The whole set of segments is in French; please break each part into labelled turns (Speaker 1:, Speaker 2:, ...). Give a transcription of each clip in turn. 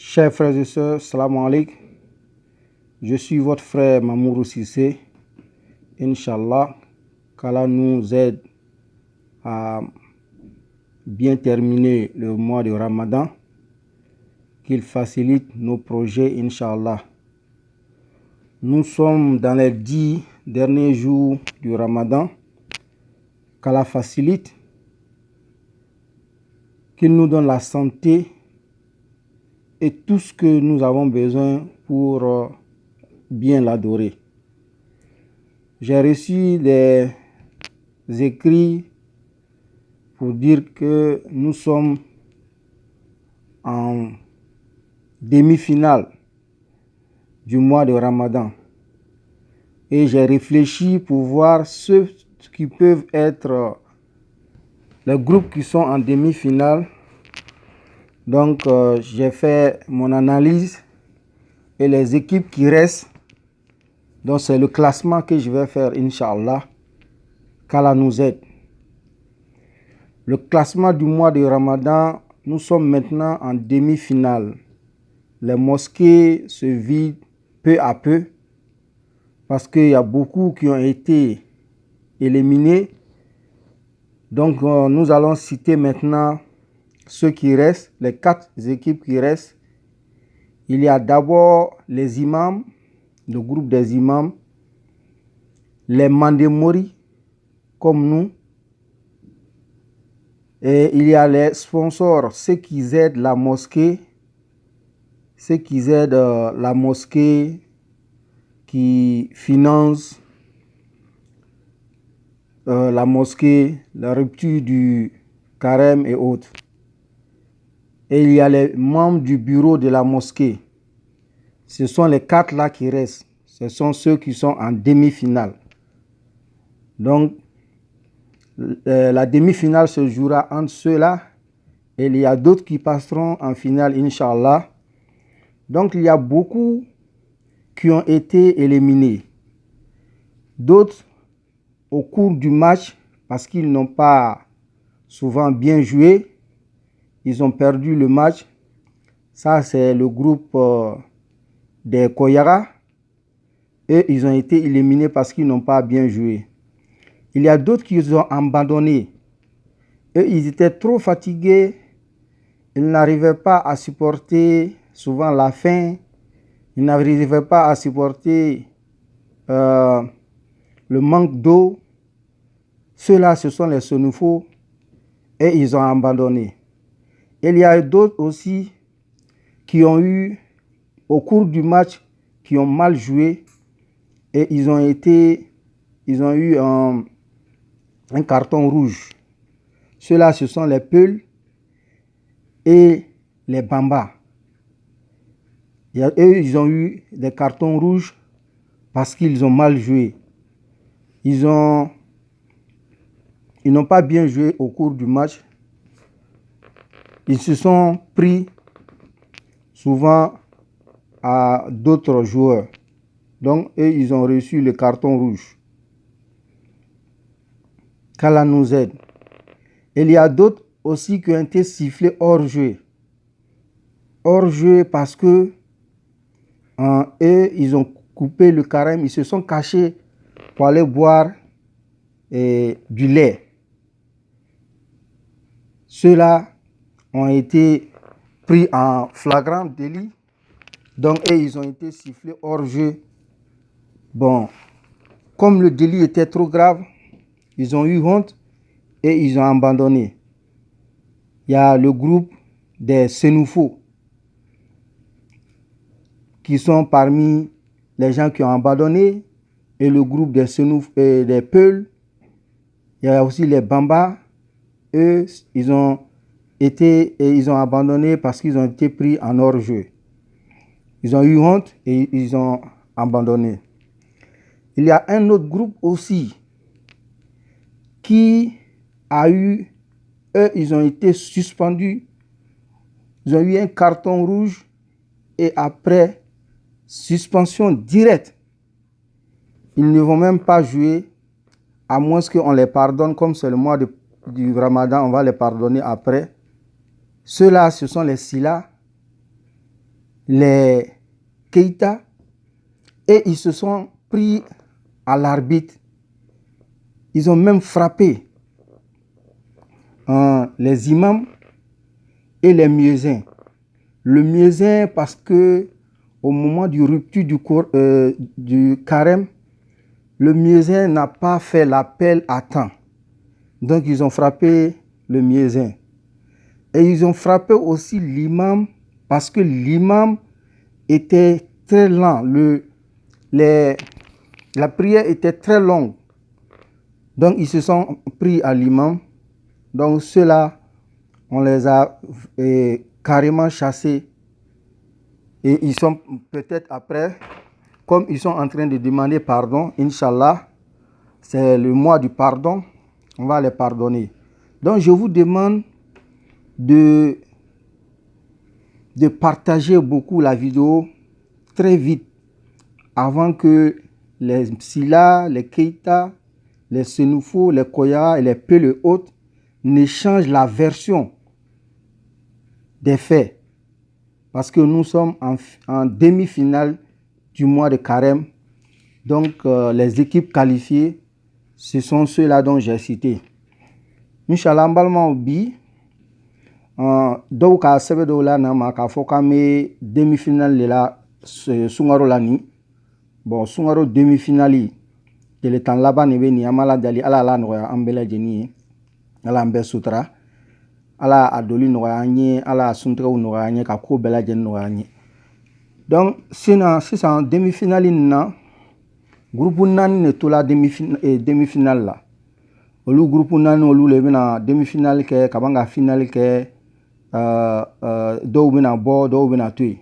Speaker 1: Chers frères et sœurs, salam alaikum. Je suis votre frère Mamourou Sissé. Inch'Allah, qu'Allah nous aide à bien terminer le mois de Ramadan, qu'il facilite nos projets, Inch'Allah. Nous sommes dans les 10 derniers jours du Ramadan. Qu'Allah facilite, qu'il nous donne la santé et tout ce que nous avons besoin pour bien l'adorer. J'ai reçu des écrits pour dire que nous sommes en demi-finale du mois de Ramadan. Et j'ai réfléchi pour voir ceux qui peuvent être les groupes qui sont en demi-finale. Donc, j'ai fait mon analyse et les équipes qui restent. Donc, c'est le classement que je vais faire, Inch'Allah. Qu'Allah nous aide. Le classement du mois de Ramadan, nous sommes maintenant en demi-finale. Les mosquées se vident peu à peu parce qu'il y a beaucoup qui ont été éliminés. Donc, nous allons citer maintenant ceux qui restent, les 4 équipes qui restent. Il y a d'abord les imams, le groupe des imams, les mandemori, comme nous. Et il y a les sponsors, ceux qui aident la mosquée, qui financent la mosquée, la rupture du carême et autres. Et il y a les membres du bureau de la mosquée. Ce sont les 4 là qui restent. Ce sont ceux qui sont en demi-finale. Donc, la demi-finale se jouera entre ceux-là. Et il y a d'autres qui passeront en finale, Inch'Allah. Donc, il y a beaucoup qui ont été éliminés. D'autres, au cours du match, parce qu'ils n'ont pas souvent bien joué, ils ont perdu le match. Ça, c'est le groupe des Koyara. Et ils ont été éliminés parce qu'ils n'ont pas bien joué. Il y a d'autres qui ont abandonné. Et ils étaient trop fatigués. Ils n'arrivaient pas à supporter souvent la faim. Ils n'arrivaient pas à supporter le manque d'eau. Ceux-là, ce sont les Senufo. Et ils ont abandonné. Il y a d'autres aussi qui ont eu, au cours du match, qui ont mal joué et ils ont eu un carton rouge. Ceux-là, ce sont les Peuls et les Bamba. Eux, ils ont eu des cartons rouges parce qu'ils ont mal joué. Ils n'ont pas bien joué au cours du match. Ils se sont pris souvent à d'autres joueurs. Donc, eux, ils ont reçu le carton rouge. Qu'Allah nous aide. Il y a d'autres aussi qui ont été sifflés hors jeu. Hors jeu parce que eux, ils ont coupé le carême. Ils se sont cachés pour aller boire du lait. Ceux-là ont été pris en flagrant délit. Donc, ils ont été sifflés hors jeu. Bon, comme le délit était trop grave, ils ont eu honte et ils ont abandonné. Il y a le groupe des Senufo qui sont parmi les gens qui ont abandonné et le groupe des Senufo et des Peuls. Il y a aussi les Bamba. Eux, ils ont abandonné parce qu'ils ont été pris en hors-jeu. Ils ont eu honte et ils ont abandonné. Il y a un autre groupe aussi qui a eu, eux, ils ont été suspendus. Ils ont eu un carton rouge et après, suspension directe. Ils ne vont même pas jouer à moins qu'on les pardonne. Comme c'est le mois du Ramadan, on va les pardonner après. Ceux-là, ce sont les Silla. les Keïta, et ils se sont pris à l'arbitre. Ils ont même frappé les imams et les muezzins. Le muezzin parce que au moment du rupture du carême, le muezzin n'a pas fait l'appel à temps. Donc ils ont frappé le muezzin. Et ils ont frappé aussi l'imam parce que l'imam était très lent. La prière était très longue. Donc ils se sont pris à l'imam. Donc ceux-là, on les a carrément chassés. Et ils sont peut-être après, comme ils sont en train de demander pardon, Inch'Allah, c'est le mois du pardon, on va les pardonner. Donc je vous demande de partager beaucoup la vidéo très vite avant que les Sila, les Keïta, les Senufo, les Koya et les Pele autres ne changent la version des faits. Parce que nous sommes en demi-finale du mois de carême. Donc les équipes qualifiées, ce sont ceux-là dont j'ai cité. Inch'Allah, mbalma obi. Donc, à Sebedola, Nama, Kafokame, demi-finale de la Sungaro Lani. Bon, Sungaro demi-finale, de l'état là-bas, ni Amala Dali, ala la noya, ambela jeni, ala ambe sutra, ala adoli noya, ala suntra ou noya, kako bela jen noya. Donc, c'est en demi-finale, groupe nani ne tola demi-finale là. Olu groupe nani olu le na demi-finale ke, kabanga finale ke. Dɔw bɛna bɔ dɔw bɛna to yen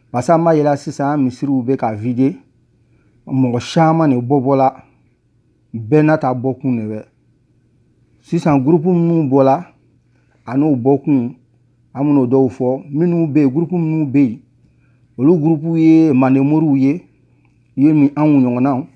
Speaker 1: parce que an b'a yela sisan misiriw bɛ ka vide mɔgɔ caman de bɔla bɛɛ n'a ta bɔkun de bɛ sisan groupe minnu bɔla a n'o bɔkun an bɛn'o dɔw fɔ minnu bɛ yen groupe minnu bɛ yen olu groupe ye mandemoriw ye min anw ɲɔgɔnnaw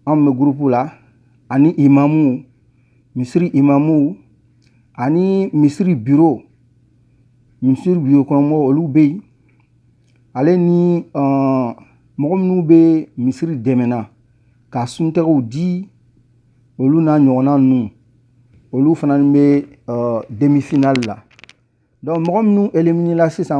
Speaker 1: anw bɛ groupe la ani imamuw misiri imamuw ani misiri bureau Monsieur Biokomo Olubei, allez ni Mogomnoube, Misri Demena, Kasunterou di, Oluna Nyona nou, Olu Fananme demi-finale là. Donc Mogomnou éliminer là, c'est ça.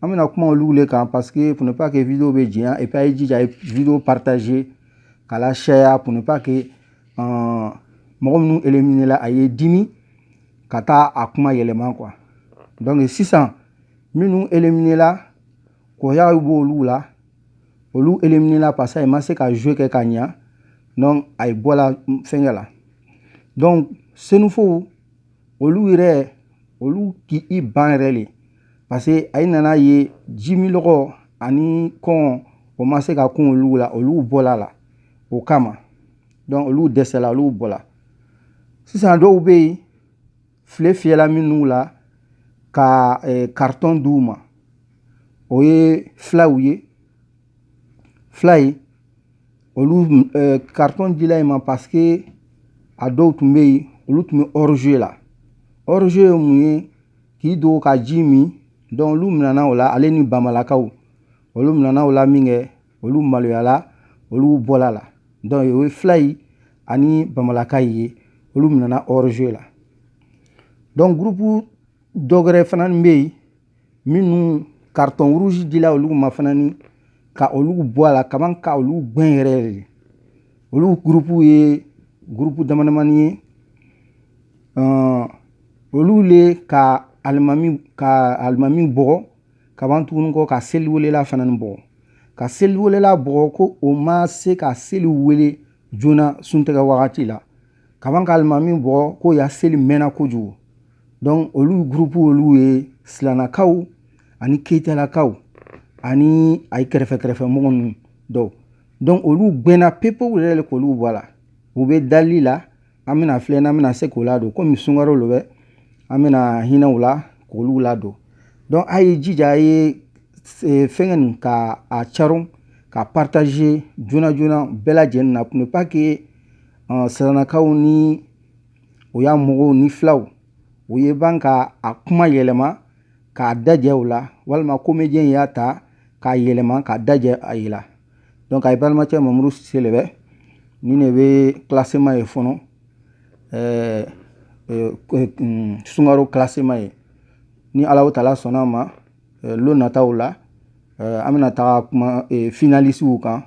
Speaker 1: Amena comment Olou les camps parce que pour ne pas que vidéo bédien et pas dit j'ai vidéo partagée, qu'à la chair pour ne pas que Mogomnou éliminer là aïe dimi, kata akuma élément quoi. Donc, 600, nous éliminons là, Koya Ubo là, Olu éliminer là parce qu'il m'a fait qu'à jouer quelqu'un nia, donc aïe boit la fin là. Donc, ce nous faut, Olu ire, Olu qui y banrele, parce que aïe nana ye 10 000 euros, ani kon, au massé qu'à kon Olu là, Olu bola là, au kama. Donc, Olu dessert là, Olu bola. 600 doit obéir, flé la minou là, ka carton d'ouma oye fly olu carton dila ma parce que a do tumbe olu tumbe hors-jeu là hors-jeu muye ki do ka jimi donc lu mnana ola ale ni bamalakaw olu mnana ola minge olu maloyala olu bola là donc oye fly ani bamalakaye olu mnana hors-jeu là donc groupe dogre fanan mbey minu carton rouge dila olu ma fanani ka olu boala kaman ka olu gbenrere olu groupe damanamani olu le ka almami bogo kaban tunu ko ka seli wele la fanan bogo ka seli wele la bogo ko o ma se ka seli wele jona suntega wakati la kaban ka almami bogo ko ya seli mena koju. Donc, olu groupe olu e Slanakaw, ani Keïtalakaw, ani ay krefe mon do. Donc, olu bena pepo ou le kolu voilà. Ube dalila, amena flena, amena sekolado, comme Sungaro lobe, amena hina ula, kolu lado. Donc, ay jija ay fengen ka a charon, ka partager, juna bela jen pour ne pas que Slanakaw ni oya mogo ni flaw. Ouye banka a kuma yelema k'a dajɛ o la walima comédien y'a ta k'a yɛlɛma k'a dajɛ a ye la donc a ye balimacɛ Mamuru Sise le bɛ ni ne bɛ classement ye fɔlɔ Sunkaro classement ye ni Alahu Taala sɔnna ma lon nataw la an bɛna taga kuma finalisiw kan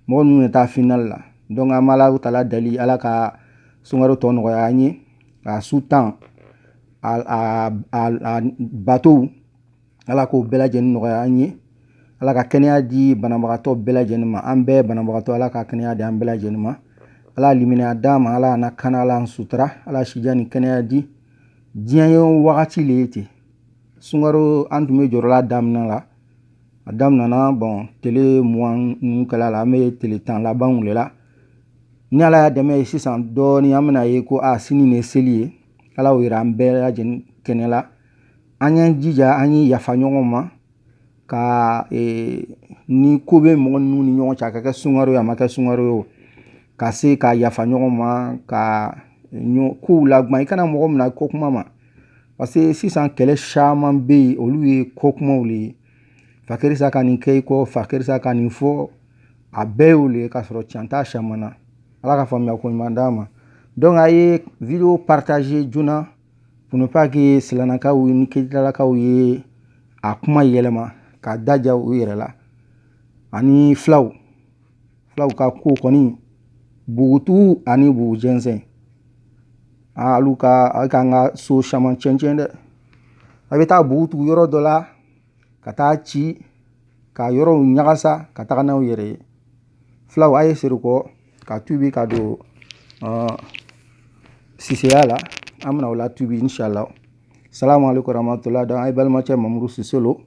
Speaker 1: mɔgɔ minnu bɛ taa final la donc an bɛ Alahu Taala deli Ala ka Sunkaro tɔ nɔgɔya an ye a su 10 a bateau Ala k'o bɛɛ lajɛlen nɔgɔya an ye Ala ka kɛnɛya di banabagatɔ bɛɛ lajɛlen ma an bɛɛ banabagatɔ Ala ka kɛnɛya di an bɛɛ lajɛlen ma Ala liminaya d'a ma Ala na kana Ala sutura Ala sija ni kɛnɛya di diɲɛ ye wagati le ye ten Sunkaro an tun bɛ jɔrɔla daminɛ la a daminɛna bon télé mugan ninnu kɛla la an bɛ télé 10 labanw de la ni Ala y'a dɛmɛ ye sisan dɔɔni an bɛna ye ko sini de ye seli ye Ala y'o yira an bɛɛ lajɛlen kɛnɛ la an y'an jija an ye yafa ɲɔgɔn ma ka ni ko bɛ mɔgɔ ninnu ni ɲɔgɔn cɛ a ka kɛ Sunkaro ye a ma kɛ Sunkaro ye ka se ka yafa ɲɔgɔn ma ka kow laguma i kana mɔgɔ minɛ ko kuma ma parce que sisan kɛlɛ caman bɛ yen olu ye ko kumaw le ye Fakɛrisa ka nin kɛ i kɔ Fakɛrisa ka nin fɔ a bɛɛ y'o le ye k'a sɔrɔ tiɲɛ t'a caman na Ala ka faamuya ko ɲuman d'a ma donc a ye vidéo partager joona pour ne pas que silamɛkaw ni kiritalakaw ye a kuma yɛlɛma k'a daja u yɛrɛ la ani filaw ka ko kɔni bugutigiw ani bugujɛnsɛn olu ka kan ka so caman cɛncɛn dɛ a bɛ taa bugutigiw yɔrɔ dɔ la ka taa ci ka yɔrɔw ɲagasa ka taga n'aw yɛrɛ ye filaw a ye segin kɔ ka tuubi ka don Siseya la an bɛna o la tuubi inshallah salamu aleykum warahmatullahi donc a ye balimacɛ Mamuru Sise lo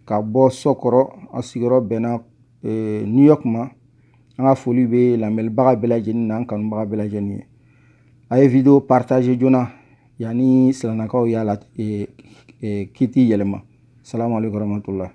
Speaker 1: ka bɔ Sɔkɔrɔ an sigiyɔrɔ bɛnna New York ma an ka foli bɛ lamɛnbaga bɛɛ lajɛlen na an kanubaga bɛɛ lajɛlen ye a ye vidéo partager joona yanni silamɛkaw y'a la kiti yɛlɛma salamu aleykum warahmatullahi